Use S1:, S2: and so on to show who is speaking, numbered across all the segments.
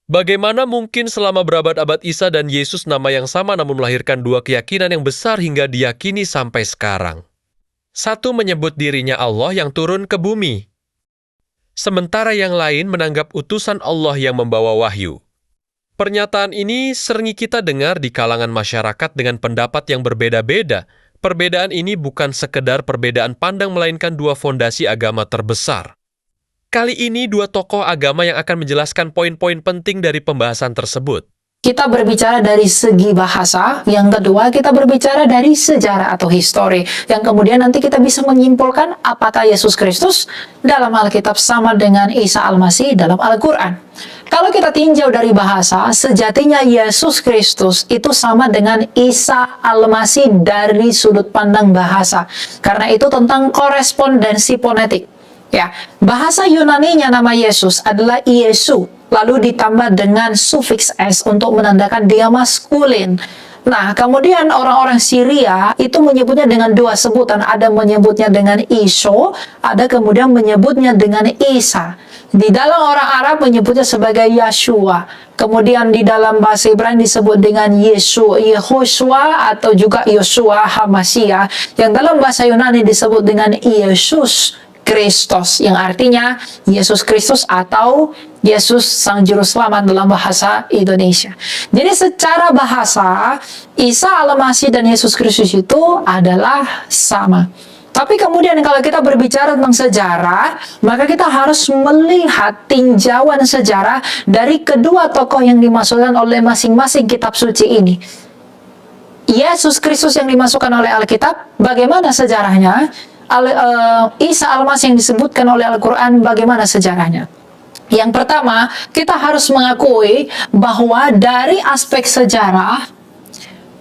S1: Bagaimana mungkin selama berabad-abad Isa dan Yesus nama yang sama namun melahirkan dua keyakinan yang besar hingga diyakini sampai sekarang? Satu menyebut dirinya Allah yang turun ke bumi, sementara yang lain menanggap utusan Allah yang membawa wahyu. Pernyataan ini sering kita dengar di kalangan masyarakat dengan pendapat yang berbeda-beda. Perbedaan ini bukan sekedar perbedaan pandang melainkan dua fondasi agama terbesar. Kali ini dua tokoh agama yang akan menjelaskan poin-poin penting dari pembahasan tersebut.
S2: Kita berbicara dari segi bahasa, yang kedua kita berbicara dari sejarah atau histori, yang kemudian nanti kita bisa menyimpulkan apakah Yesus Kristus dalam Alkitab sama dengan Isa Al-Masih dalam Al-Quran. Kalau kita tinjau dari bahasa, sejatinya Yesus Kristus itu sama dengan Isa Al-Masih dari sudut pandang bahasa. Karena itu tentang korespondensi fonetik. Ya, bahasa Yunaninya nama Yesus adalah Iesu, lalu ditambah dengan sufiks s untuk menandakan dia maskulin. Nah, kemudian orang-orang Syria itu menyebutnya dengan dua sebutan, ada menyebutnya dengan Iso, ada kemudian menyebutnya dengan Isa. Di dalam orang Arab menyebutnya sebagai Yeshua. Kemudian di dalam bahasa Ibrani disebut dengan Yehoshua atau juga Yosua Hamasia, yang dalam bahasa Yunani disebut dengan Yesus Kristus, yang artinya Yesus Kristus atau Yesus Sang Juru Selamat dalam bahasa Indonesia. Jadi secara bahasa, Isa Al-Masih dan Yesus Kristus itu adalah sama. Tapi kemudian kalau kita berbicara tentang sejarah, maka kita harus melihat tinjauan sejarah dari kedua tokoh yang dimasukkan oleh masing-masing kitab suci ini. Yesus Kristus yang dimasukkan oleh Alkitab, bagaimana sejarahnya? Isa Al-Masih yang disebutkan oleh Al-Quran, bagaimana sejarahnya? Yang pertama, kita harus mengakui bahwa dari aspek sejarah,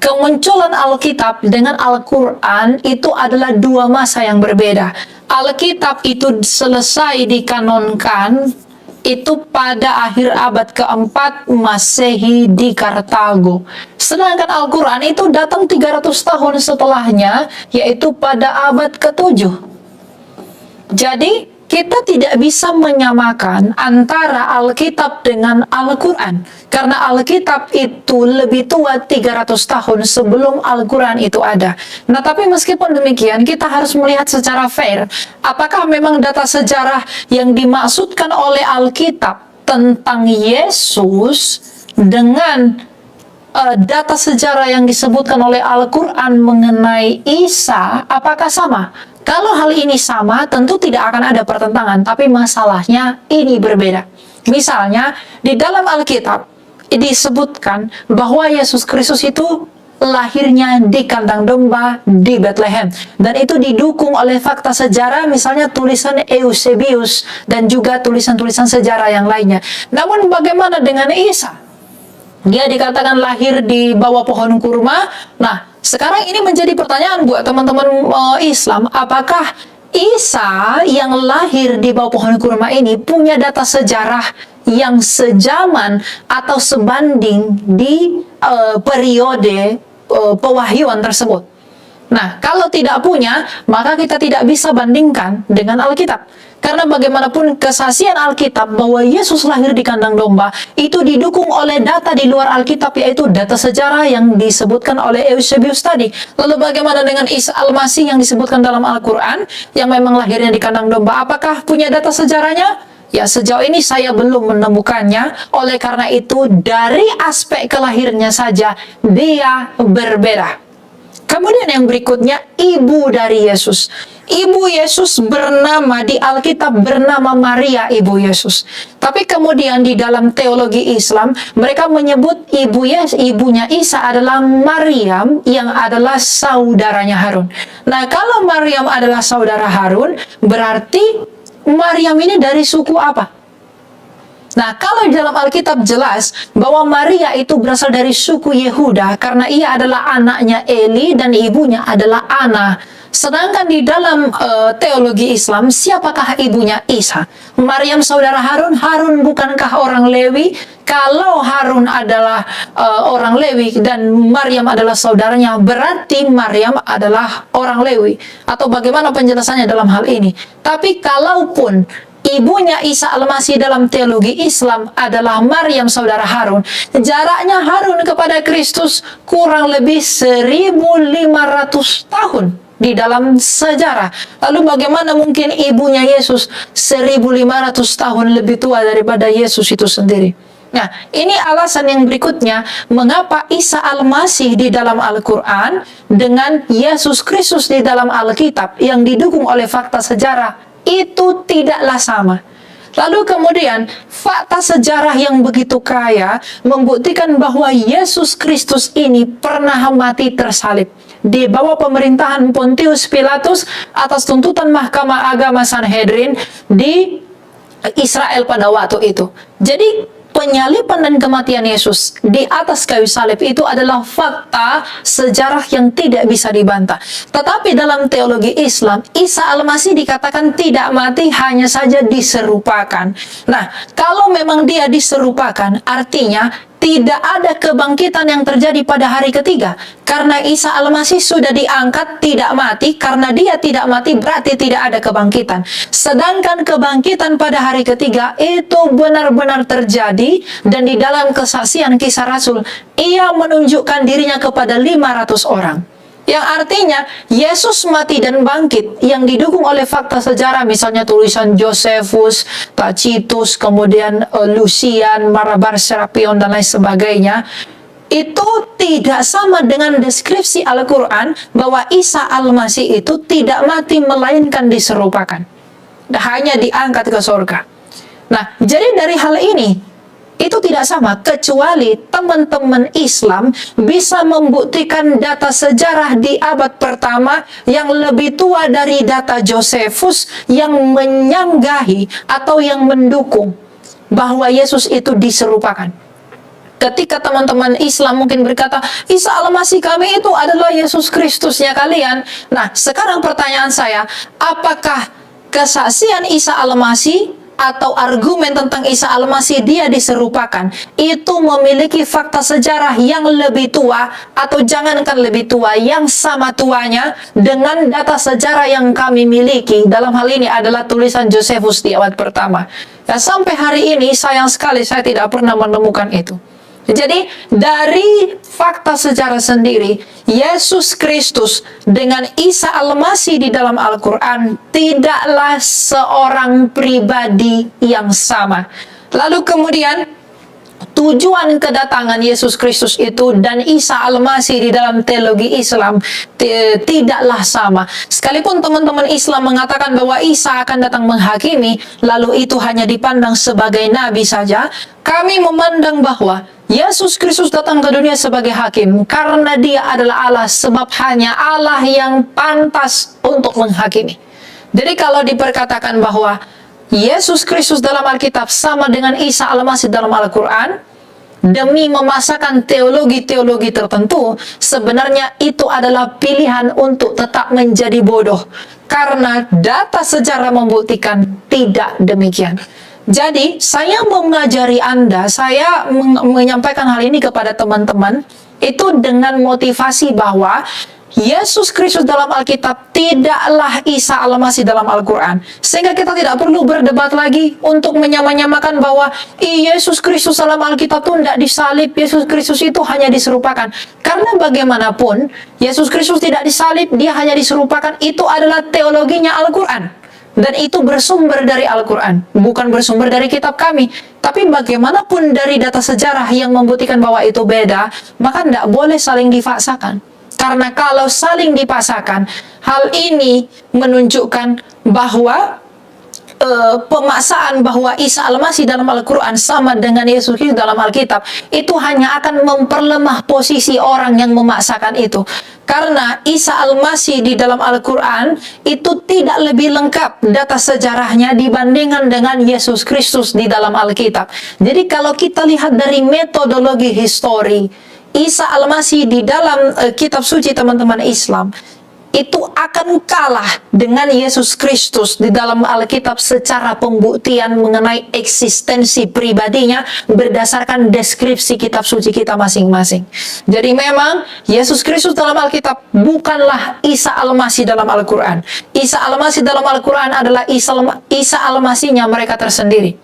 S2: kemunculan Alkitab dengan Al-Quran itu adalah dua masa yang berbeda. Alkitab itu selesai dikanonkan itu pada akhir abad keempat Masehi di Kartago. Sedangkan Al-Quran itu datang 300 tahun setelahnya, yaitu pada abad ke-7. Jadi, kita tidak bisa menyamakan antara Alkitab dengan Al-Quran. Karena Alkitab itu lebih tua 300 tahun sebelum Al-Quran itu ada. Nah, tapi meskipun demikian, kita harus melihat secara fair. Apakah memang data sejarah yang dimaksudkan oleh Alkitab tentang Yesus dengan data sejarah yang disebutkan oleh Al-Quran mengenai Isa, apakah sama? Kalau hal ini sama, tentu tidak akan ada pertentangan, tapi masalahnya ini berbeda. Misalnya, di dalam Alkitab disebutkan bahwa Yesus Kristus itu lahirnya di kandang domba di Bethlehem, dan itu didukung oleh fakta sejarah, misalnya tulisan Eusebius dan juga tulisan-tulisan sejarah yang lainnya. Namun bagaimana dengan Isa? Dia dikatakan lahir di bawah pohon kurma. Nah, sekarang ini menjadi pertanyaan buat teman-teman Islam, apakah Isa yang lahir di bawah pohon kurma ini punya data sejarah yang sejaman atau sebanding di periode pewahyuan tersebut? Nah, kalau tidak punya, maka kita tidak bisa bandingkan dengan Alkitab. Karena bagaimanapun kesaksian Alkitab bahwa Yesus lahir di kandang domba itu didukung oleh data di luar Alkitab, yaitu data sejarah yang disebutkan oleh Eusebius tadi. Lalu bagaimana dengan Isa Al-Masih yang disebutkan dalam Al-Quran yang memang lahirnya di kandang domba? Apakah punya data sejarahnya? Ya, sejauh ini saya belum menemukannya. Oleh karena itu, dari aspek kelahirnya saja dia berbeda. Kemudian yang berikutnya, ibu dari Yesus. Ibu Yesus bernama di Alkitab bernama Maria, ibu Yesus. Tapi kemudian di dalam teologi Islam, mereka menyebut ibunya Isa adalah Maryam yang adalah saudaranya Harun. Nah, kalau Maryam adalah saudara Harun, berarti Maryam ini dari suku apa? Nah, kalau di dalam Alkitab jelas bahwa Maria itu berasal dari suku Yehuda karena ia adalah anaknya Eli dan ibunya adalah Ana. Sedangkan di dalam teologi Islam, siapakah ibunya Isa? Maryam saudara Harun. Harun bukankah orang Lewi? Kalau Harun adalah orang Lewi dan Maryam adalah saudaranya, berarti Maryam adalah orang Lewi. Atau bagaimana penjelasannya dalam hal ini? Tapi kalaupun Ibunya Isa Al-Masih dalam teologi Islam adalah Maryam saudara Harun. Jaraknya Harun kepada Kristus kurang lebih 1.500 tahun di dalam sejarah. Lalu bagaimana mungkin ibunya Yesus 1.500 tahun lebih tua daripada Yesus itu sendiri? Nah, ini alasan yang berikutnya mengapa Isa Al-Masih di dalam Al-Quran dengan Yesus Kristus di dalam Alkitab yang didukung oleh fakta sejarah itu tidaklah sama. Lalu kemudian fakta sejarah yang begitu kaya membuktikan bahwa Yesus Kristus ini pernah mati tersalib di bawah pemerintahan Pontius Pilatus atas tuntutan Mahkamah Agama Sanhedrin di Israel pada waktu itu. Jadi penyaliban dan kematian Yesus di atas kayu salib itu adalah fakta sejarah yang tidak bisa dibantah. Tetapi dalam teologi Islam, Isa Al-Masih dikatakan tidak mati, hanya saja diserupakan. Nah, kalau memang dia diserupakan, artinya tidak ada kebangkitan yang terjadi pada hari ketiga. Karena Isa Al-Masih sudah diangkat tidak mati, karena dia tidak mati berarti tidak ada kebangkitan. Sedangkan kebangkitan pada hari ketiga itu benar-benar terjadi, dan di dalam kesaksian Kisah Rasul, ia menunjukkan dirinya kepada 500 orang. Yang artinya Yesus mati dan bangkit yang didukung oleh fakta sejarah, misalnya tulisan Josephus, Tacitus, kemudian Lucian, Marabar Serapion dan lain sebagainya, itu tidak sama dengan deskripsi Al-Quran bahwa Isa Al-Masih itu tidak mati melainkan diserupakan, hanya diangkat ke surga. Nah, jadi dari hal ini itu tidak sama, kecuali teman-teman Islam bisa membuktikan data sejarah di abad pertama yang lebih tua dari data Josephus yang menyanggahi atau yang mendukung bahwa Yesus itu diserupakan. Ketika teman-teman Islam mungkin berkata, Isa Al-Masih kami itu adalah Yesus Kristusnya kalian. Nah, sekarang pertanyaan saya, apakah kesaksian Isa Al-Masih atau argumen tentang Isa Al-Masih dia diserupakan itu memiliki fakta sejarah yang lebih tua, atau jangankan lebih tua, yang sama tuanya dengan data sejarah yang kami miliki? Dalam hal ini adalah tulisan Josephus di abad pertama. Dan sampai hari ini sayang sekali saya tidak pernah menemukan itu. Jadi dari fakta sejarah sendiri, Yesus Kristus dengan Isa Al-Masih di dalam Al-Quran tidaklah seorang pribadi yang sama. Lalu kemudian tujuan kedatangan Yesus Kristus itu dan Isa Al-Masih di dalam teologi Islam tidaklah sama. Sekalipun teman-teman Islam mengatakan bahwa Isa akan datang menghakimi, lalu itu hanya dipandang sebagai nabi saja, kami memandang bahwa Yesus Kristus datang ke dunia sebagai hakim karena dia adalah Allah, sebab hanya Allah yang pantas untuk menghakimi. Jadi kalau diperkatakan bahwa Yesus Kristus dalam Alkitab sama dengan Isa Al-Masih dalam Al-Quran, demi memasakkan teologi-teologi tertentu, sebenarnya itu adalah pilihan untuk tetap menjadi bodoh. Karena data sejarah membuktikan tidak demikian. Jadi, saya mau mengajari Anda, saya menyampaikan hal ini kepada teman-teman, itu dengan motivasi bahwa Yesus Kristus dalam Alkitab tidaklah Isa Al-Masih dalam Al-Quran. Sehingga kita tidak perlu berdebat lagi untuk menyamakan bahwa Yesus Kristus dalam Alkitab itu tidak disalib, Yesus Kristus itu hanya diserupakan. Karena bagaimanapun, Yesus Kristus tidak disalib, dia hanya diserupakan, itu adalah teologinya Al-Quran. Dan itu bersumber dari Al-Quran, bukan bersumber dari kitab kami. Tapi bagaimanapun dari data sejarah yang membuktikan bahwa itu beda, maka tidak boleh saling dipaksakan. Karena kalau saling dipaksakan, hal ini menunjukkan bahwa pemaksaan bahwa Isa Al-Masih dalam Al-Quran sama dengan Yesus Kristus dalam Alkitab, itu hanya akan memperlemah posisi orang yang memaksakan itu. Karena Isa Al-Masih di dalam Al-Quran itu tidak lebih lengkap data sejarahnya dibandingkan dengan Yesus Kristus di dalam Alkitab. Jadi kalau kita lihat dari metodologi histori, Isa Al-Masih di dalam kitab suci teman-teman Islam itu akan kalah dengan Yesus Kristus di dalam Alkitab secara pembuktian mengenai eksistensi pribadinya berdasarkan deskripsi kitab suci kita masing-masing. Jadi memang Yesus Kristus dalam Alkitab bukanlah Isa Al-Masih dalam Al-Quran. Isa Al-Masih dalam Al-Quran adalah Isa Al-Masihnya mereka tersendiri,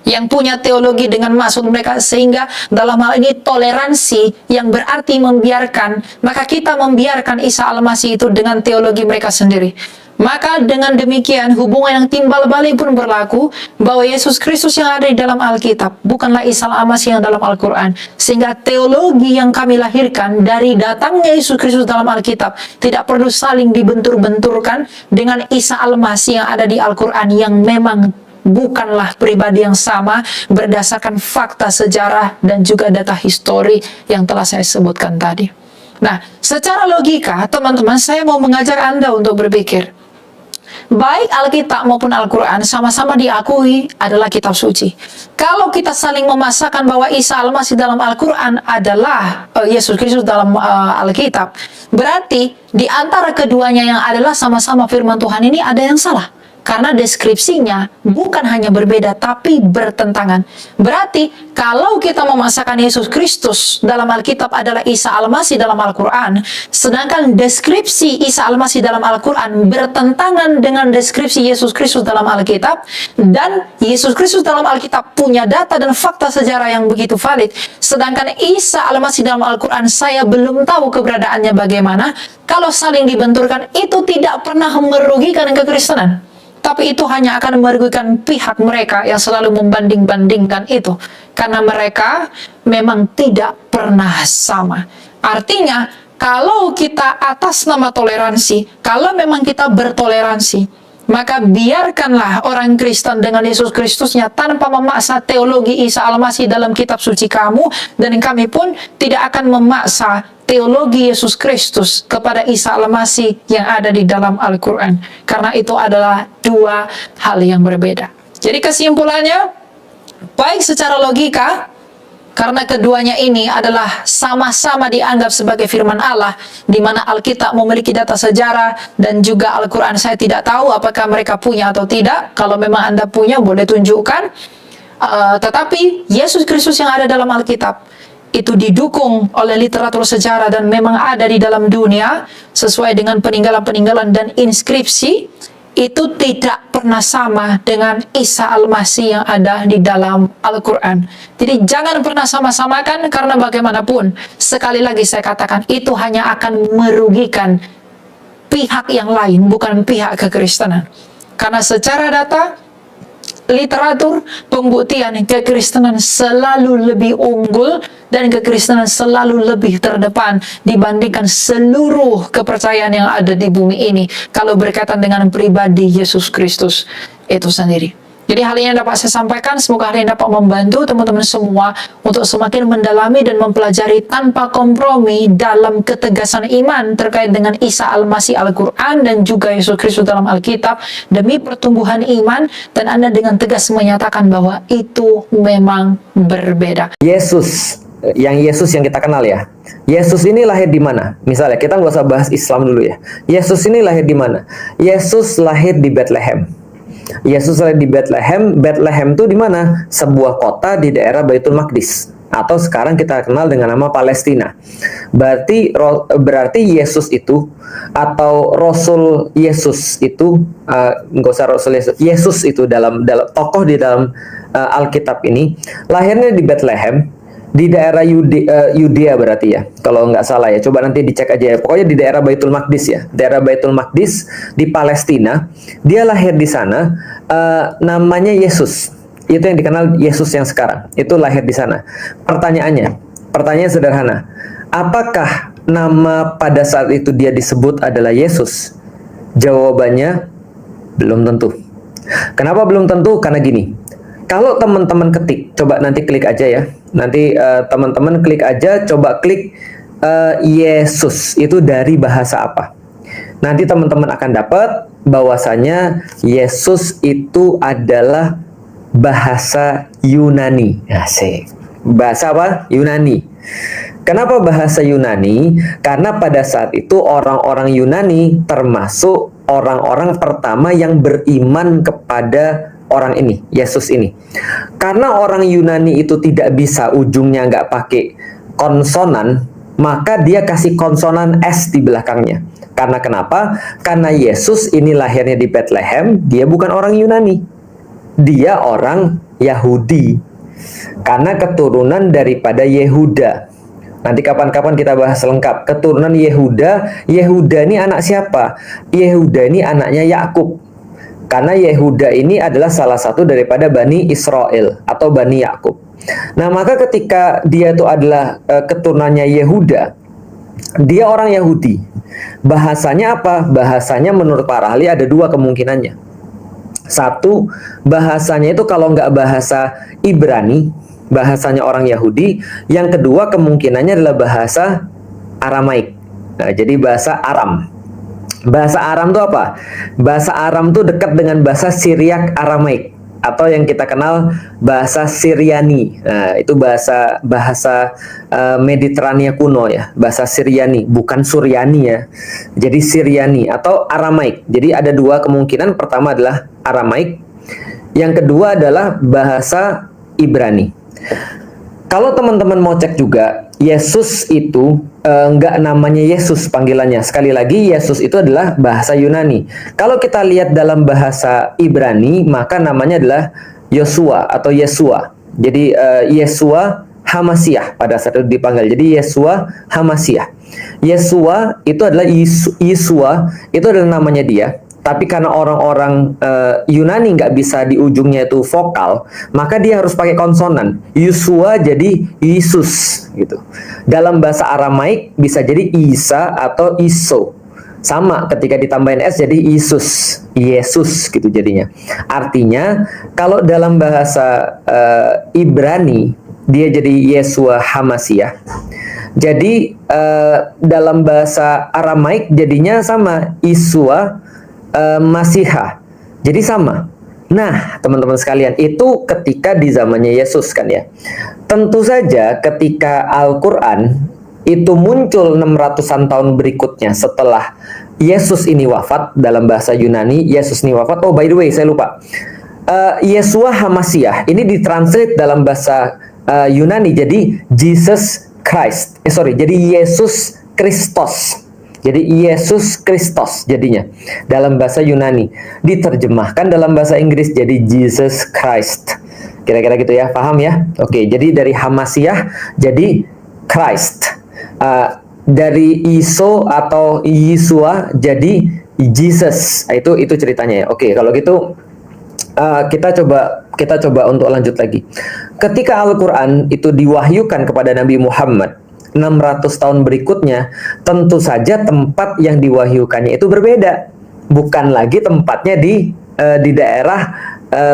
S2: yang punya teologi dengan maksud mereka, sehingga dalam hal ini toleransi yang berarti membiarkan, maka kita membiarkan Isa Al-Masih itu dengan teologi mereka sendiri. Maka dengan demikian hubungan yang timbal balik pun berlaku, bahwa Yesus Kristus yang ada di dalam Alkitab bukanlah Isa Al-Masih yang dalam Al-Quran, sehingga teologi yang kami lahirkan dari datangnya Yesus Kristus dalam Alkitab tidak perlu saling dibentur-benturkan dengan Isa Al-Masih yang ada di Al-Quran, yang memang bukanlah pribadi yang sama berdasarkan fakta sejarah dan juga data histori yang telah saya sebutkan tadi. Nah, secara logika, teman-teman, saya mau mengajak Anda untuk berpikir. Baik Alkitab maupun Al-Quran sama-sama diakui adalah kitab suci. Kalau kita saling memasakkan bahwa Isa Al-Masih dalam Al-Quran adalah Yesus Kristus dalam Alkitab, berarti di antara keduanya yang adalah sama-sama firman Tuhan ini ada yang salah. Karena deskripsinya bukan hanya berbeda, tapi bertentangan. Berarti, kalau kita memasakkan Yesus Kristus dalam Alkitab adalah Isa Al-Masih dalam Al-Quran, sedangkan deskripsi Isa Al-Masih dalam Al-Quran bertentangan dengan deskripsi Yesus Kristus dalam Alkitab, dan Yesus Kristus dalam Alkitab punya data dan fakta sejarah yang begitu valid, sedangkan Isa Al-Masih dalam Al-Quran saya belum tahu keberadaannya bagaimana. Kalau saling dibenturkan, itu tidak pernah merugikan kekristenan, tapi itu hanya akan merugikan pihak mereka yang selalu membanding-bandingkan itu. Karena mereka memang tidak pernah sama. Artinya, kalau kita atas nama toleransi, kalau memang kita bertoleransi, maka biarkanlah orang Kristen dengan Yesus Kristusnya tanpa memaksa teologi Isa Al-Masih dalam kitab suci kamu, dan kami pun tidak akan memaksa teologi Yesus Kristus kepada Isa Al-Masih yang ada di dalam Al-Quran. Karena itu adalah dua hal yang berbeda. Jadi kesimpulannya, baik secara logika, karena keduanya ini adalah sama-sama dianggap sebagai firman Allah, di mana Alkitab memiliki data sejarah dan juga Al-Quran saya tidak tahu apakah mereka punya atau tidak. Kalau memang Anda punya, boleh tunjukkan. Tetapi Yesus Kristus yang ada dalam Alkitab itu didukung oleh literatur sejarah dan memang ada di dalam dunia sesuai dengan peninggalan-peninggalan dan inskripsi, itu tidak pernah sama dengan Isa Al-Masih yang ada di dalam Al-Quran. Jadi jangan pernah sama-samakan, karena bagaimanapun, sekali lagi saya katakan, itu hanya akan merugikan pihak yang lain, bukan pihak kekristenan. Karena secara data, literatur, pembuktian, kekristenan selalu lebih unggul dan kekristenan selalu lebih terdepan dibandingkan seluruh kepercayaan yang ada di bumi ini kalau berkaitan dengan pribadi Yesus Kristus itu sendiri. Jadi hal ini yang dapat saya sampaikan, semoga hal ini dapat membantu teman-teman semua untuk semakin mendalami dan mempelajari tanpa kompromi dalam ketegasan iman terkait dengan Isa Al-Masih Al-Quran dan juga Yesus Kristus dalam Alkitab, demi pertumbuhan iman, dan Anda dengan tegas menyatakan bahwa itu memang berbeda.
S3: Yesus yang kita kenal ya. Yesus ini lahir di mana? Misalnya kita nggak usah bahas Islam dulu ya. Yesus ini lahir di mana? Yesus lahir di Bethlehem. Yesus lahir di Bethlehem. Bethlehem itu di mana? Sebuah kota di daerah Baitul Maqdis, atau sekarang kita kenal dengan nama Palestina. Berarti Yesus itu, atau Rasul Yesus itu, nggak usah Rasul Yesus, Yesus itu dalam tokoh di dalam Alkitab ini lahirnya di Bethlehem, di daerah Yudea berarti ya, kalau nggak salah ya, coba nanti dicek aja ya, pokoknya di daerah Baitul Maqdis ya, daerah Baitul Maqdis di Palestina. Dia lahir di sana, namanya Yesus, itu yang dikenal Yesus yang sekarang, itu lahir di sana. Pertanyaan sederhana, apakah nama pada saat itu dia disebut adalah Yesus? Jawabannya belum tentu. Kenapa belum tentu? Karena gini, kalau teman-teman ketik, coba nanti klik aja ya. Nanti teman-teman klik aja, coba klik Yesus itu dari bahasa apa. Nanti teman-teman akan dapat bahwasanya Yesus itu adalah bahasa Yunani. Asik. Bahasa apa? Yunani. Kenapa bahasa Yunani? Karena pada saat itu orang-orang Yunani termasuk orang-orang pertama yang beriman kepada orang ini, Yesus ini. Karena orang Yunani itu tidak bisa ujungnya nggak pakai konsonan, maka dia kasih konsonan S di belakangnya. Karena kenapa? Karena Yesus ini lahirnya di Bethlehem, dia bukan orang Yunani. Dia orang Yahudi. Karena keturunan daripada Yehuda. Nanti kapan-kapan kita bahas lengkap. Keturunan Yehuda. Yehuda ini anak siapa? Yehuda ini anaknya Yakub. Karena Yehuda ini adalah salah satu daripada Bani Israel atau Bani Yakub. Nah, maka ketika dia itu adalah keturunannya Yehuda, dia orang Yahudi. Bahasanya apa? Bahasanya menurut para ahli ada dua kemungkinannya. Satu, bahasanya itu kalau nggak bahasa Ibrani, bahasanya orang Yahudi. Yang kedua kemungkinannya adalah bahasa Aramaik. Nah, jadi bahasa Aram. Bahasa Aram itu apa? Bahasa Aram itu dekat dengan bahasa Syriak Aramaik atau yang kita kenal bahasa Syriani. Nah, itu bahasa Mediterania kuno ya, bahasa Syriani, bukan Suryani ya. Jadi Syriani atau Aramaik. Jadi ada dua kemungkinan. Pertama adalah Aramaik, yang kedua adalah bahasa Ibrani. Kalau teman-teman mau cek juga, Yesus itu nggak namanya Yesus panggilannya. Sekali lagi, Yesus itu adalah bahasa Yunani. Kalau kita lihat dalam bahasa Ibrani, maka namanya adalah Yosua atau Yesua. Jadi Yesua Hamasiah pada saat itu dipanggil. Jadi Yesua Hamasiah. Yesua itu adalah Yesua, itu adalah namanya dia. Tapi karena orang-orang Yunani nggak bisa di ujungnya itu vokal, maka dia harus pakai konsonan. Yesua jadi Yesus gitu. Dalam bahasa Aramaik bisa jadi Isa atau Iso. Sama ketika ditambahin S jadi Yesus, Yesus gitu jadinya. Artinya kalau dalam bahasa Ibrani dia jadi Yesua Hamasiah. Jadi dalam bahasa Aramaik jadinya sama Isua Masiha. Jadi sama. Nah, teman-teman sekalian, itu ketika di zamannya Yesus kan ya. Tentu saja ketika Al-Quran itu muncul 600-an tahun berikutnya setelah Yesus ini wafat, dalam bahasa Yunani, Yesus ini wafat. Oh, by the way, saya lupa. Yesua Hamasiah ini ditranslate dalam bahasa Yunani jadi Jesus Christ. Jadi Yesus Kristus. Jadi Yesus Kristus jadinya dalam bahasa Yunani. Diterjemahkan dalam bahasa Inggris jadi Jesus Christ. Kira-kira gitu ya, paham ya? Oke, jadi dari Hamasiah jadi Christ. Dari Iso atau Yesua jadi Jesus. Itu ceritanya ya. Oke, kalau gitu kita coba untuk lanjut lagi. Ketika Al-Quran itu diwahyukan kepada Nabi Muhammad 600 tahun berikutnya, tentu saja tempat yang diwahyukannya itu berbeda. Bukan lagi tempatnya di daerah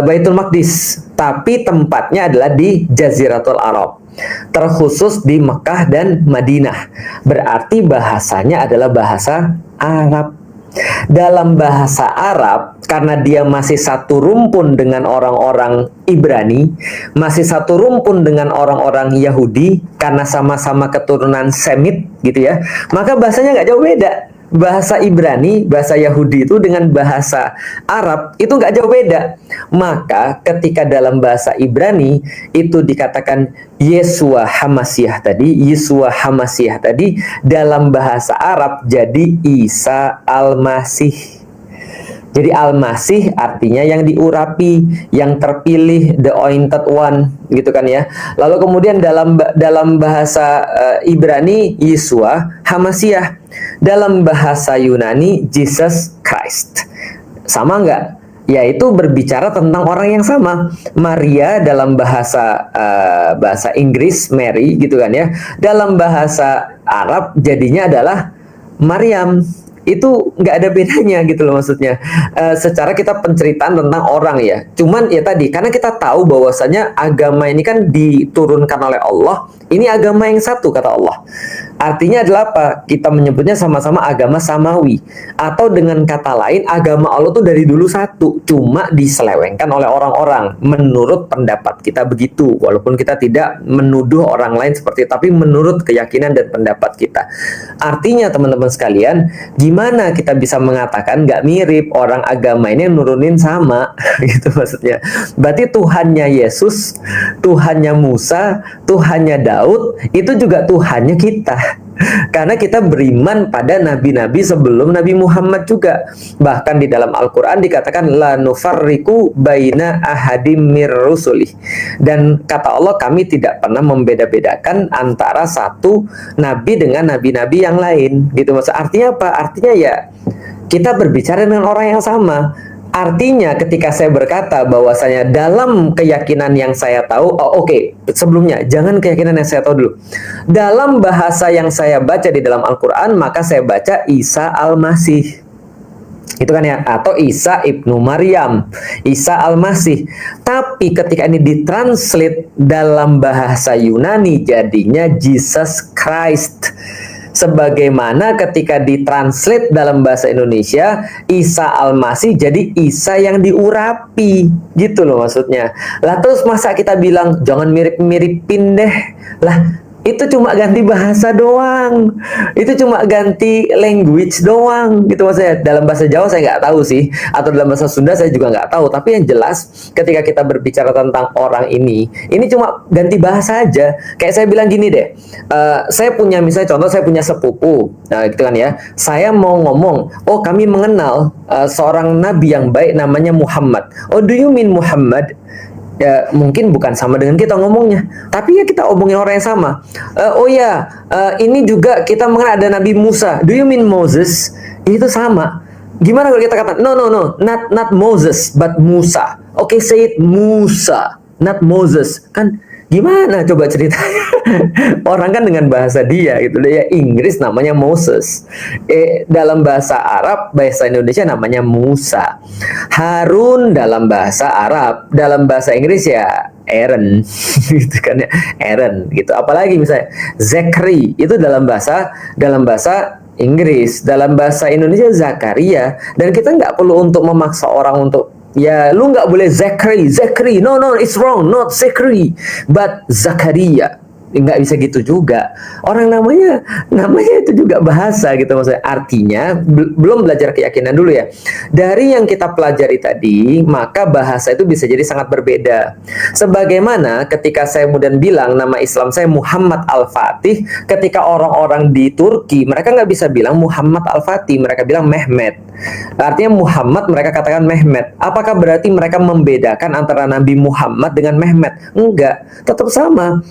S3: Baitul Maqdis, tapi tempatnya adalah di Jaziratul Arab, terkhusus di Mekah dan Madinah. Berarti bahasanya adalah bahasa Arab. Dalam bahasa Arab, karena dia masih satu rumpun dengan orang-orang Ibrani, masih satu rumpun dengan orang-orang Yahudi, karena sama-sama keturunan Semit gitu ya, maka bahasanya nggak jauh beda. Bahasa Ibrani, bahasa Yahudi itu dengan bahasa Arab itu nggak jauh beda. Maka ketika dalam bahasa Ibrani itu dikatakan Yesua Hamasiah tadi, dalam bahasa Arab jadi Isa Al-Masih. Jadi Al-Masih artinya yang diurapi, yang terpilih, the anointed one, gitu kan ya. Lalu kemudian dalam bahasa Ibrani Yesua Hamasiah, dalam bahasa Yunani Jesus Christ. Sama nggak? Yaitu berbicara tentang orang yang sama. Maria dalam bahasa Inggris Mary, gitu kan ya. Dalam bahasa Arab jadinya adalah Maryam. Itu nggak ada bedanya gitu loh maksudnya. Secara kita penceritaan tentang orang ya. Cuman ya tadi, karena kita tahu bahwasanya agama ini kan diturunkan oleh Allah. Ini agama yang satu kata Allah. Artinya adalah apa? Kita menyebutnya sama-sama agama samawi. Atau dengan kata lain, agama Allah tuh dari dulu satu, cuma diselewengkan oleh orang-orang. Menurut pendapat kita begitu, walaupun kita tidak menuduh orang lain seperti itu, tapi menurut keyakinan dan pendapat kita. Artinya teman-teman sekalian, gimana kita bisa mengatakan nggak mirip, orang agama ini nurunin sama, gitu maksudnya. Berarti Tuhannya Yesus, Tuhannya Musa, Tuhannya Daud, itu juga Tuhannya kita. Karena kita beriman pada nabi-nabi sebelum Nabi Muhammad juga. Bahkan di dalam Al-Quran dikatakan la nufarriqu baina ahadim mir rusulih. Dan kata Allah, kami tidak pernah membeda-bedakan antara satu nabi dengan nabi-nabi yang lain. Gitu maksud. Artinya apa? Artinya ya kita berbicara dengan orang yang sama. Artinya ketika saya berkata bahwasanya dalam keyakinan yang saya tahu, sebelumnya jangan keyakinan yang saya tahu dulu. Dalam bahasa yang saya baca di dalam Al-Quran, maka saya baca Isa Al-Masih. Itu kan ya, atau Isa ibnu Maryam, Isa Al-Masih. Tapi ketika ini ditranslate dalam bahasa Yunani, jadinya Jesus Christ. Sebagaimana ketika ditranslate dalam bahasa Indonesia, Isa Al-Masih jadi Isa yang diurapi, gitu loh maksudnya. Lah terus masa kita bilang jangan mirip-miripin deh? Lah itu cuma ganti bahasa doang, itu cuma ganti language doang, gitu maksudnya. Dalam bahasa Jawa saya nggak tahu sih, atau dalam bahasa Sunda saya juga nggak tahu. Tapi yang jelas ketika kita berbicara tentang orang ini cuma ganti bahasa aja. Kayak saya bilang gini deh, saya punya misalnya contoh, saya punya sepupu, nah gitu kan ya. Saya mau ngomong, oh kami mengenal seorang nabi yang baik namanya Muhammad. Oh, do you mean Muhammad? Ya mungkin bukan sama dengan kita ngomongnya, tapi ya kita omongin orang yang sama. Ini juga kita mengenal ada Nabi Musa. Do you mean Moses? Itu sama. Gimana kalau kita kata no, not Moses but Musa. Oke, say it Musa, not Moses. Kan gimana coba ceritanya? Orang kan dengan bahasa dia gitu ya. Inggris namanya Moses. Dalam bahasa Arab, bahasa Indonesia namanya Musa. Harun dalam bahasa Arab, dalam bahasa Inggris ya Aaron gitu kan ya, Aaron gitu. Apalagi misalnya Zachary itu dalam bahasa Inggris, dalam bahasa Indonesia Zakaria. Dan kita nggak perlu untuk memaksa orang untuk ya lu nggak boleh Zachary, no, it's wrong, not Zachary but Zakaria. Nggak bisa gitu juga. Orang namanya itu juga bahasa gitu maksudnya. Artinya belum belajar keyakinan dulu ya. Dari yang kita pelajari tadi, maka bahasa itu bisa jadi sangat berbeda. Sebagaimana ketika saya kemudian bilang nama Islam saya Muhammad Al-Fatih, ketika orang-orang di Turki mereka nggak bisa bilang Muhammad Al-Fatih, mereka bilang Mehmet. Artinya Muhammad mereka katakan Mehmet. Apakah berarti mereka membedakan antara Nabi Muhammad dengan Mehmet? Enggak, tetap sama.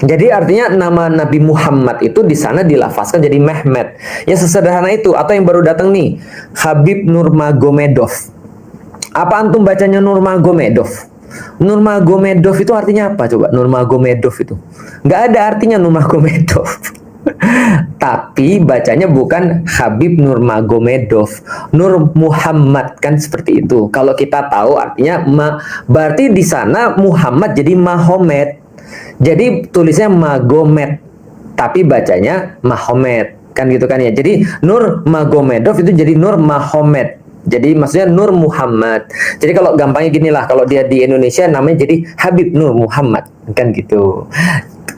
S3: Jadi artinya nama Nabi Muhammad itu di sana dilafazkan jadi Mehmet. Ya sesederhana itu. Atau yang baru datang nih, Habib Nurmagomedov. Apa antum bacanya Nurmagomedov? Nurmagomedov itu artinya apa coba? Nurmagomedov itu nggak ada artinya Nurmagomedov. Tapi bacanya bukan Habib Nurmagomedov, Nur Muhammad, kan seperti itu. Kalau kita tahu artinya berarti di sana Muhammad jadi Mahomet. Jadi tulisnya Magomed, tapi bacanya Mahomet, kan gitu kan ya. Jadi Nur Magomedov itu jadi Nur Mahomet. Jadi maksudnya Nur Muhammad. Jadi kalau gampangnya gini lah, kalau dia di Indonesia namanya jadi Habib Nur Muhammad, kan gitu.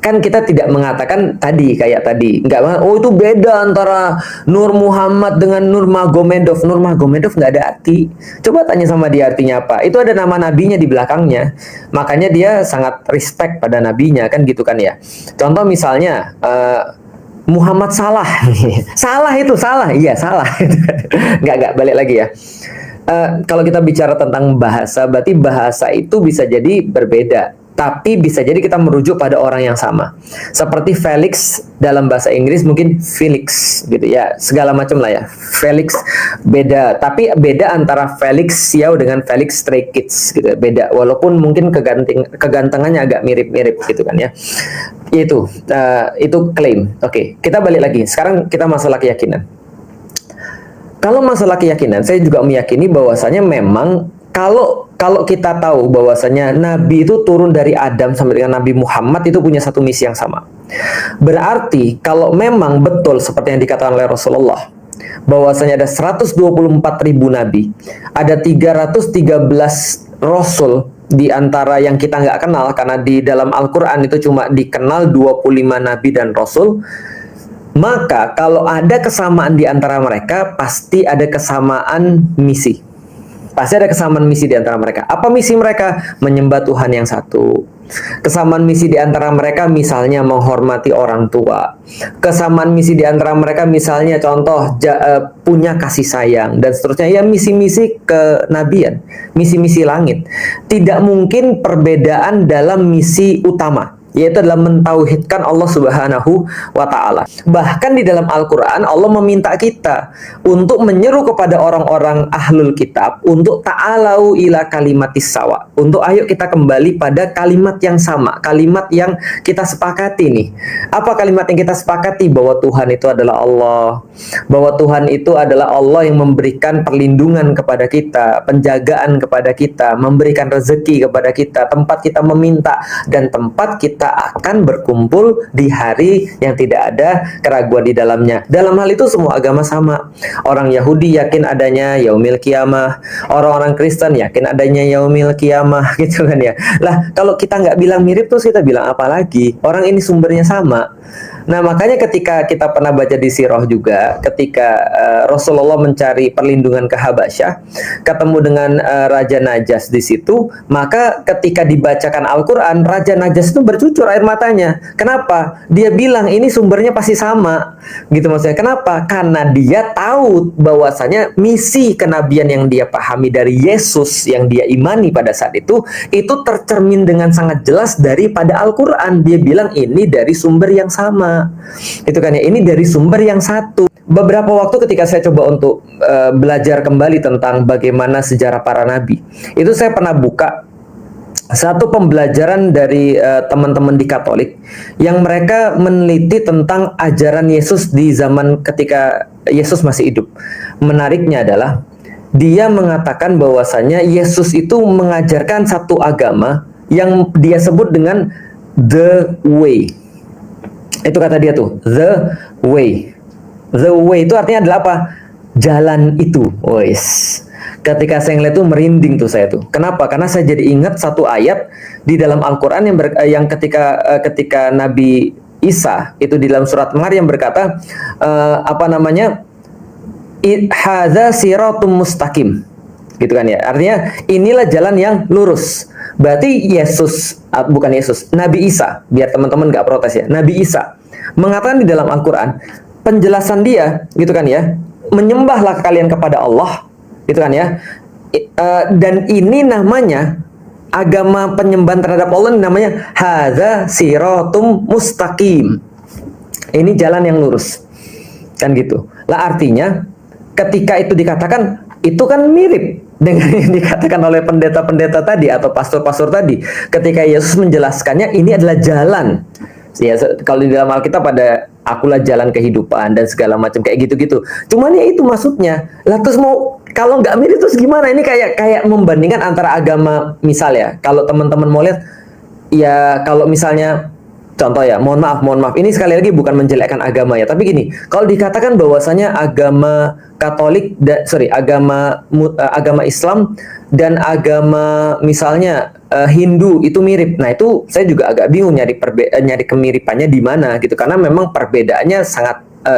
S3: Kan kita tidak mengatakan tadi kayak tadi, nggak, oh itu beda antara Nur Muhammad dengan Nur Magomedov. Nur Magomedov nggak ada arti. Coba tanya sama dia artinya apa. Itu ada nama nabinya di belakangnya, makanya dia sangat respect pada nabinya, kan gitu kan ya. Contoh misalnya Muhammad Salah. Iya salah. nggak balik lagi ya. Kalau kita bicara tentang bahasa, berarti bahasa itu bisa jadi berbeda. Tapi bisa jadi kita merujuk pada orang yang sama. Seperti Felix dalam bahasa Inggris mungkin Felix gitu ya. Segala macam lah ya. Felix beda. Tapi beda antara Felix Xiao dengan Felix Stray Kids gitu. Beda. Walaupun mungkin kegantengannya agak mirip-mirip gitu kan ya. Itu klaim. Oke, kita balik lagi. Sekarang kita masalah keyakinan. Kalau masalah keyakinan, saya juga meyakini bahwasanya memang kalau kita tahu bahwasanya Nabi itu turun dari Adam sampai dengan Nabi Muhammad itu punya satu misi yang sama. Berarti kalau memang betul seperti yang dikatakan oleh Rasulullah, bahwasanya ada 124.000 nabi, ada 313 rasul di antara yang kita nggak kenal, karena di dalam Al-Quran itu cuma dikenal 25 nabi dan rasul. Maka kalau ada kesamaan di antara mereka, pasti ada kesamaan misi. Pasti ada kesamaan misi di antara mereka. Apa misi mereka? Menyembah Tuhan yang satu. Kesamaan misi di antara mereka misalnya menghormati orang tua. Kesamaan misi di antara mereka misalnya contoh punya kasih sayang dan seterusnya. Ya, misi-misi kenabian, misi-misi langit. Tidak mungkin perbedaan dalam misi utama, yaitu adalah mentauhidkan Allah Subhanahu wa Ta'ala. Bahkan di dalam Al-Quran, Allah meminta kita untuk menyeru kepada orang-orang ahlul kitab untuk ta'alau ila kalimatis sawa, untuk ayo kita kembali pada kalimat yang sama, kalimat yang kita sepakati nih. Apa kalimat yang kita sepakati? Bahwa Tuhan itu adalah Allah, bahwa Tuhan itu adalah Allah yang memberikan perlindungan kepada kita, penjagaan kepada kita, memberikan rezeki kepada kita, tempat kita meminta, dan tempat kita akan berkumpul di hari yang tidak ada keraguan di dalamnya. Dalam hal itu semua agama sama. Orang Yahudi yakin adanya yaumil kiamah, orang-orang Kristen yakin adanya yaumil kiamah, gitu kan ya. Lah, kalau kita nggak bilang mirip terus kita bilang apa lagi? Orang ini sumbernya sama. Nah, makanya ketika kita pernah baca di Sirah juga, ketika Rasulullah mencari perlindungan ke Habasyah, ketemu dengan Raja Najas di situ, maka ketika dibacakan Al-Quran, Raja Najas itu bercucur air matanya. Kenapa? Dia bilang ini sumbernya pasti sama, gitu maksudnya. Kenapa? Karena dia tahu bahwasanya misi kenabian yang dia pahami dari Yesus yang dia imani pada saat itu tercermin dengan sangat jelas daripada Al-Quran. Dia bilang ini dari sumber yang sama. Itu kan ya, ini dari sumber yang satu. Beberapa waktu ketika saya coba untuk belajar kembali tentang bagaimana sejarah para nabi, itu saya pernah buka satu pembelajaran dari teman-teman di Katolik yang mereka meneliti tentang ajaran Yesus di zaman ketika Yesus masih hidup. Menariknya adalah dia mengatakan bahwasanya Yesus itu mengajarkan satu agama yang dia sebut dengan the way. Itu kata dia tuh, the way. The way itu artinya adalah apa? Jalan itu. Wes. Ketika saya ngeliat tuh merinding tuh saya tuh. Kenapa? Karena saya jadi ingat satu ayat di dalam Al-Quran yang ketika Nabi Isa itu di dalam surat Maryam berkata hadza siratum mustaqim. Gitu kan ya. Artinya inilah jalan yang lurus. Berarti Nabi Isa, biar teman-teman nggak protes ya. Nabi Isa mengatakan di dalam Al-Quran, penjelasan dia, gitu kan ya, menyembahlah kalian kepada Allah, gitu kan ya. Dan ini namanya agama penyembahan terhadap Allah, namanya hadza siratum mustaqim. Ini jalan yang lurus, kan gitu. Lah artinya, ketika itu dikatakan, itu kan mirip dengan yang dikatakan oleh pendeta-pendeta tadi atau pastor-pastor tadi. Ketika Yesus menjelaskannya, ini adalah jalan. Ya, kalau di dalam Alkitab ada akulah jalan kehidupan dan segala macam kayak gitu-gitu. Cuman ya itu maksudnya. Lah terus mau kalau nggak mirip terus gimana? Ini kayak membandingkan antara agama, misal ya. Kalau teman-teman mau lihat, ya kalau misalnya contoh ya, mohon maaf. Ini sekali lagi bukan menjelekkan agama ya, tapi gini, kalau dikatakan bahwasanya agama Katolik, agama Islam dan agama misalnya Hindu itu mirip, nah itu saya juga agak bingung nyari kemiripannya di mana gitu, karena memang perbedaannya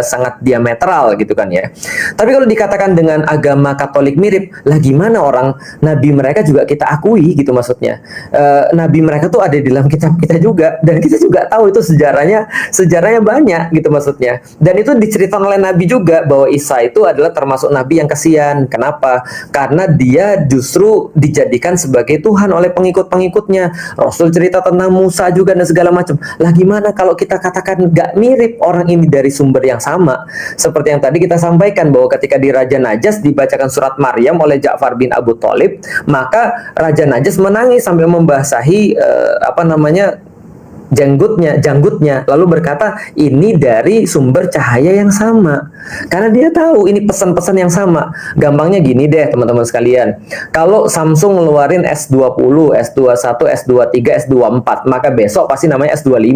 S3: sangat diametral gitu kan ya. Tapi kalau dikatakan dengan agama Katolik mirip, lah gimana orang nabi mereka juga kita akui gitu maksudnya. Nabi mereka tuh ada di dalam kitab kita juga, dan kita juga tahu itu sejarahnya banyak gitu maksudnya. Dan itu diceritakan oleh Nabi juga bahwa Isa itu adalah termasuk nabi yang kesian. Kenapa? Karena dia justru dijadikan sebagai Tuhan oleh pengikut-pengikutnya. Rasul cerita tentang Musa juga dan segala macam. Lah gimana kalau kita katakan nggak mirip orang ini dari sumber yang sama? Seperti yang tadi kita sampaikan bahwa ketika di Raja Najas dibacakan surat Maryam oleh Ja'far bin Abu Thalib, maka Raja Najas menangis sambil membasahi janggutnya, lalu berkata ini dari sumber cahaya yang sama. Karena dia tahu ini pesan-pesan yang sama. Gampangnya gini deh teman-teman sekalian. Kalau Samsung ngeluarin S20, S21, S23, S24, maka besok pasti namanya S25.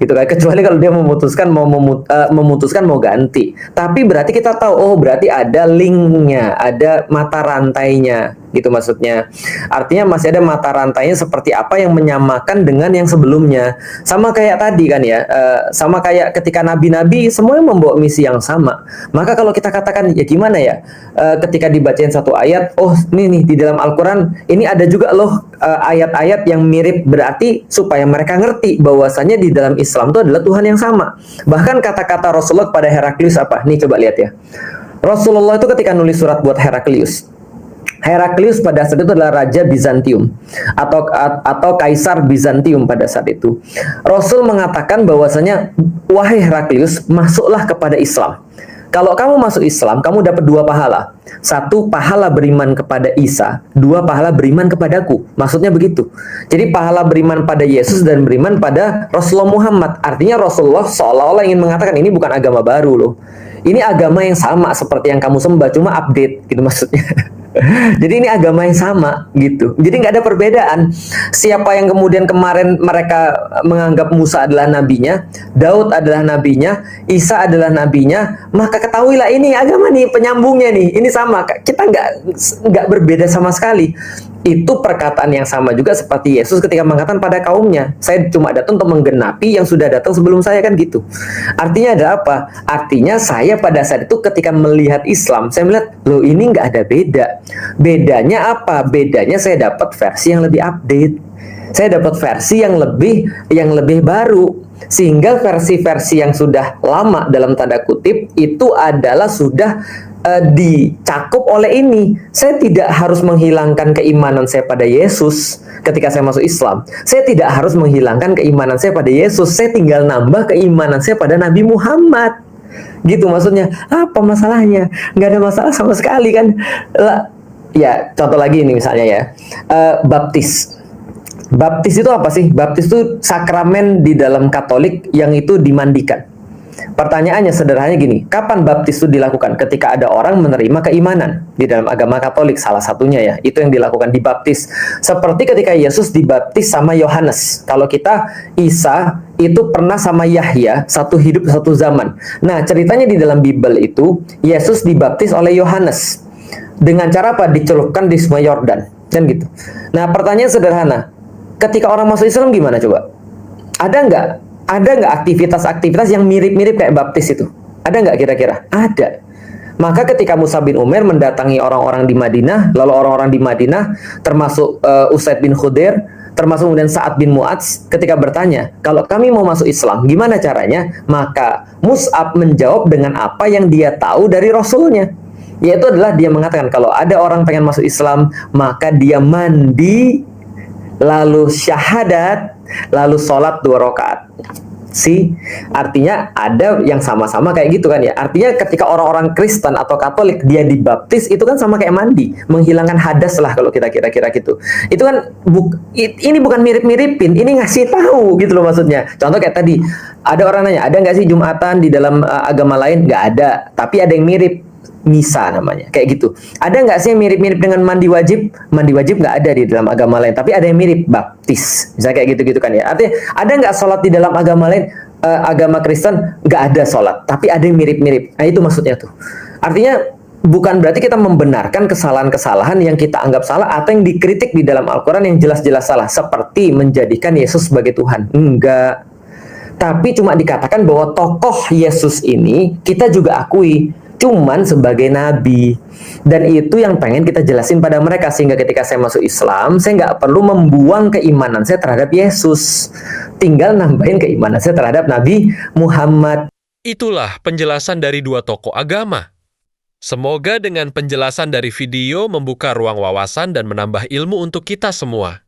S3: Gitu kan. Kecuali kalau dia memutuskan mau ganti. Tapi berarti kita tahu, oh berarti ada linknya, ada mata rantainya. Gitu maksudnya. Artinya masih ada mata rantainya seperti apa yang menyamakan dengan yang sebelumnya. Sama kayak tadi kan ya, sama kayak ketika nabi-nabi semuanya membawa misi yang sama. Maka kalau kita katakan ya gimana ya, ketika dibacain satu ayat, oh ini nih di dalam Al-Quran ini ada juga loh ayat-ayat yang mirip, berarti supaya mereka ngerti bahwasanya di dalam Islam itu adalah Tuhan yang sama. Bahkan kata-kata Rasulullah pada Heraklius apa? Nih coba lihat ya. Rasulullah itu ketika nulis surat buat Heraklius pada saat itu adalah Raja Bizantium atau Kaisar Bizantium pada saat itu. Rasul mengatakan bahwasanya, wahai Heraklius, masuklah kepada Islam. Kalau kamu masuk Islam, kamu dapat 2 pahala. 1 pahala beriman kepada Isa, 2 pahala beriman kepadaku. Maksudnya begitu. Jadi pahala beriman pada Yesus dan beriman pada Rasulullah Muhammad. Artinya Rasulullah seolah-olah ingin mengatakan ini bukan agama baru loh. Ini agama yang sama seperti yang kamu sembah, cuma update gitu maksudnya. Jadi ini agama yang sama gitu. Jadi nggak ada perbedaan. Siapa yang kemudian kemarin mereka menganggap Musa adalah nabinya, Daud adalah nabinya, Isa adalah nabinya, maka ketahuilah ini agama nih, penyambungnya nih. Ini sama. Kita nggak berbeda sama sekali. Itu perkataan yang sama juga seperti Yesus ketika mengatakan pada kaumnya, saya cuma datang untuk menggenapi yang sudah datang sebelum saya, kan gitu. Artinya ada apa? Artinya saya pada saat itu ketika melihat Islam, saya melihat, loh ini nggak ada beda. Bedanya apa? Bedanya saya dapat versi yang lebih update. Saya dapat versi yang lebih baru. Sehingga versi-versi yang sudah lama dalam tanda kutip itu adalah sudah dicakup oleh ini. Saya tidak harus menghilangkan keimanan saya pada Yesus ketika saya masuk Islam. Saya tidak harus menghilangkan keimanan saya pada Yesus. Saya tinggal nambah keimanan saya pada Nabi Muhammad. Gitu maksudnya. Apa masalahnya? Nggak ada masalah sama sekali kan. Ya, contoh lagi ini misalnya ya. Baptis. Baptis itu apa sih? Baptis itu sakramen di dalam Katolik yang itu dimandikan. Pertanyaannya sederhananya gini, kapan baptis itu dilakukan? Ketika ada orang menerima keimanan di dalam agama Katolik, salah satunya ya, itu yang dilakukan, dibaptis. Seperti ketika Yesus dibaptis sama Yohanes. Kalau kita, Isa itu pernah sama Yahya, satu hidup satu zaman. Nah, ceritanya di dalam Bible itu, Yesus dibaptis oleh Yohanes. Dengan cara apa? Dicelupkan di Sungai Yordan, kan gitu. Nah, pertanyaan sederhana, ketika orang masuk Islam gimana coba? Ada nggak aktivitas-aktivitas yang mirip-mirip kayak baptis itu? Ada nggak kira-kira? Ada. Maka ketika Mus'ab bin Umair mendatangi orang-orang di Madinah, lalu orang-orang di Madinah, termasuk Usaid bin Khudair, termasuk kemudian Sa'ad bin Mu'adz, ketika bertanya, kalau kami mau masuk Islam, gimana caranya? Maka Mus'ab menjawab dengan apa yang dia tahu dari Rasulnya. Yaitu adalah dia mengatakan, kalau ada orang pengen masuk Islam, maka dia mandi, lalu syahadat, lalu sholat 2 rakaat. Artinya ada yang sama-sama kayak gitu kan ya. Artinya ketika orang-orang Kristen atau Katolik dia dibaptis, itu kan sama kayak mandi, menghilangkan hadas lah kalau kita kira-kira gitu. Itu kan ini bukan mirip-miripin, ini ngasih tahu gitu loh maksudnya. Contoh kayak tadi, ada orang nanya, ada nggak sih Jumatan di dalam agama lain? Nggak ada, tapi ada yang mirip. Misa namanya, kayak gitu. Ada nggak sih yang mirip-mirip dengan mandi wajib? Mandi wajib nggak ada di dalam agama lain, tapi ada yang mirip, baptis. Misalnya kayak gitu-gitu kan ya. Artinya ada nggak sholat di dalam agama lain? Agama Kristen nggak ada sholat, tapi ada yang mirip-mirip. Nah itu maksudnya tuh. Artinya bukan berarti kita membenarkan kesalahan-kesalahan yang kita anggap salah atau yang dikritik di dalam Al-Quran yang jelas-jelas salah, seperti menjadikan Yesus sebagai Tuhan. Enggak. Tapi cuma dikatakan bahwa tokoh Yesus ini kita juga akui cuman sebagai nabi, dan itu yang pengen kita jelasin pada mereka, sehingga ketika saya masuk Islam, saya nggak perlu membuang keimanan saya terhadap Yesus, tinggal nambahin keimanan saya terhadap Nabi Muhammad.
S1: Itulah penjelasan dari 2 tokoh agama. Semoga dengan penjelasan dari video membuka ruang wawasan dan menambah ilmu untuk kita semua.